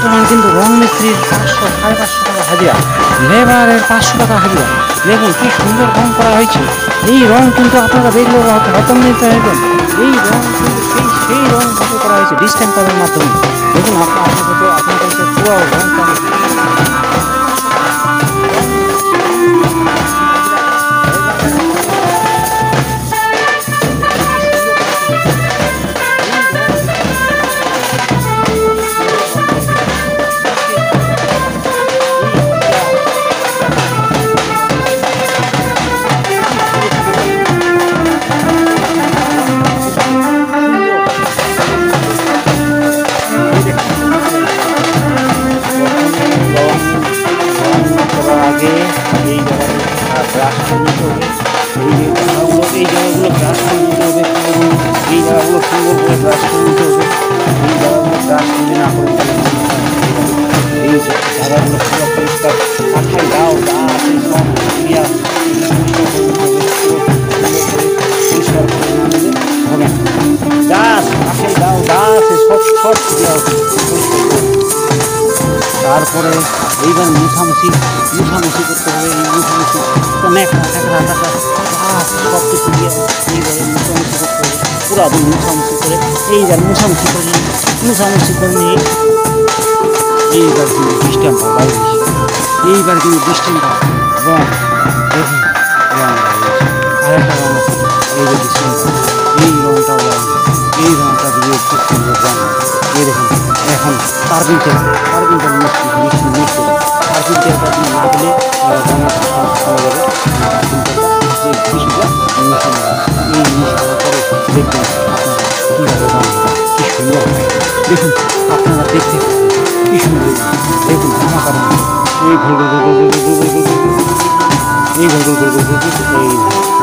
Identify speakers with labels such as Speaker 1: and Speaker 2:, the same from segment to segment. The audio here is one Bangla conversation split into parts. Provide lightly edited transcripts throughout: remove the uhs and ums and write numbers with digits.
Speaker 1: বর্তমান কিন্তু রং মিস্ত্রির 500 550 টাকা হাজিরা, লেবারের 500 টাকা হাজিরা। দেখুন কি সুন্দর রং করা হয়েছে। এই রং কিন্তু আপনারা দেখলে হতম্বিত হবেন। এই রং কিন্তু সেই রং ভাবে করা হয়েছে ডিস্টেম্পারের মাধ্যমে। দেখুন আপনাদেরকে পুরো রং ব্রাশ করে নিতে হবে। এই জায়গাগুলো ব্রাশ করে নিতে হবে। এই জায়গাগুলো সুন্দর করে ব্রাশ করে নিতে হবে। এই জায়গাগুলো ব্রাশ যদি না করে এই জায়গাগুলো পুরো পরিষ্কার পাঠাই দাও আছে সব ক্লিয়ার পরিষ্কার করে না নিলে হবে না। গাছ পাঠাই দাও আছে সব ক্লিয়ার তারপরে এইবার মুছামুছি করতে হবে। এই মুছামুছি অনেক সব কিছু দিয়ে এইভাবে মুছামুছি করতে হবে। পুরো মুছামুছি করে এইবার মুছামুছি করে নিয়ে এইবার কিন্তু ডিস্টেম্পার বাইরে এইবার কিন্তু ডিস্টেম্পার রং দেখুন রং আরেকটা রং আছে এই যে ডিস্টেম্পার এই রংটা দিয়ে খুব সুন্দর রং। এই দেখুন এখন কার্পেন্টার মিক্স করে কার্পেন্টারটা না দিলে রঙের সব হয়ে যাবে। কার্পেন্টারটা যে কিছুটা এই মিশানোর পরে দেখবেন আপনারা কীভাবে রঙ কী সুন্দর হয়। দেখুন আপনারা দেখতে কী সুন্দর দেখুন ধামাকা রঙ এই ঘুর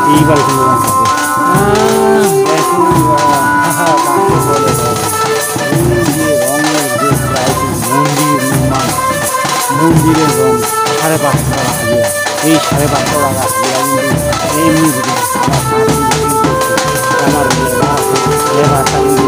Speaker 1: এইবার কিন্তু রঙ হবে। দেখুন মন্দিরের রং 550 টাকা হাজিরা। এই 550 টাকা হাজিরা কিন্তু এমনি আমার লেবারটা কিন্তু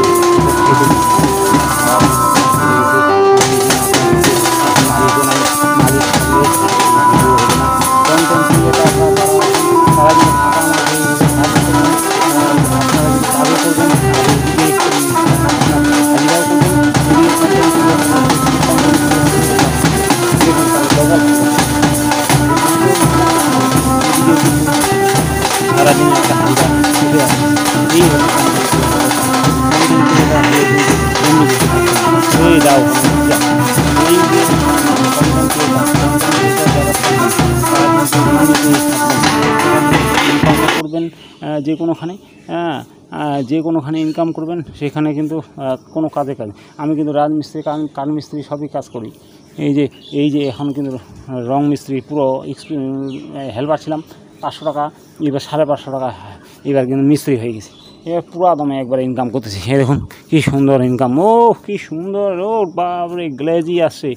Speaker 1: সারাদিন একটা হাজিরা ছুটে আসে। এই দাও করবেন যে কোনোখানে ইনকাম করবেন সেখানে কিন্তু কোনো কাজে আমি কিন্তু রাজমিস্ত্রি কাঠমিস্ত্রি সবই কাজ করি। এই যে এখন কিন্তু রং মিস্ত্রি পুরো হেল্পার ছিলাম 500 টাকা, এবার 550 টাকা এবার কিন্তু মিস্ত্রি হয়ে গেছি। এবার পুরো দামে একবার ইনকাম করতেছি। এই দেখুন কী সুন্দর ইনকাম। কী সুন্দর বাপরে গ্লেজি আসছে।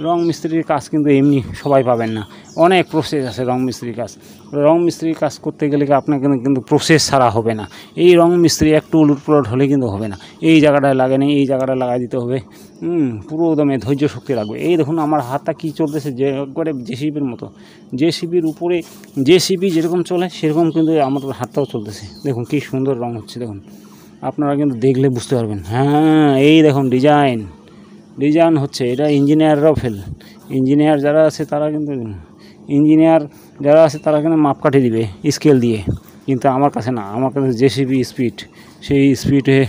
Speaker 1: রং মিস্ত্রির কাজ কিন্তু এমনি সবাই পাবেন না, অনেক প্রসেস আছে রং মিস্ত্রির কাজ করতে গেলে আপনাকে কিন্তু প্রসেস ছাড়া হবে না। এই রং মিস্ত্রি একটু উলটপালট হলে কিন্তু হবে না। এই জায়গাটায় লাগে না, এই জায়গাটায় লাগাই দিতে হবে। পুরো দমে ধৈর্য শক্তি লাগবে। এই দেখুন আমার হাতটা কী চলতেছে যে একবারে জেসিবির মতো। জেসিবির উপরে জেসিবি যেরকম চলে সেরকম কিন্তু আমার হাতটাও চলতেছে। দেখুন কী সুন্দর রং হচ্ছে। দেখুন আপনারা কিন্তু দেখলে বুঝতে পারবেন। হ্যাঁ এই দেখুন ডিজাইন হচ্ছে। এটা ইঞ্জিনিয়াররাও ইঞ্জিনিয়ার যারা আছে তারা কিন্তু মাপকাঠি দিবে স্কেল দিয়ে, কিন্তু আমার কাছে না। আমার কাছে জেসিবি স্পিড, সেই স্পিডে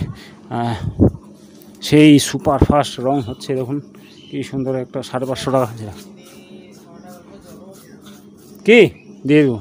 Speaker 1: সেই সুপার ফাস্ট রং হচ্ছে। দেখুন কি সুন্দর একটা 550 টাকা হাজিরা। কি দিয়ে দেবো।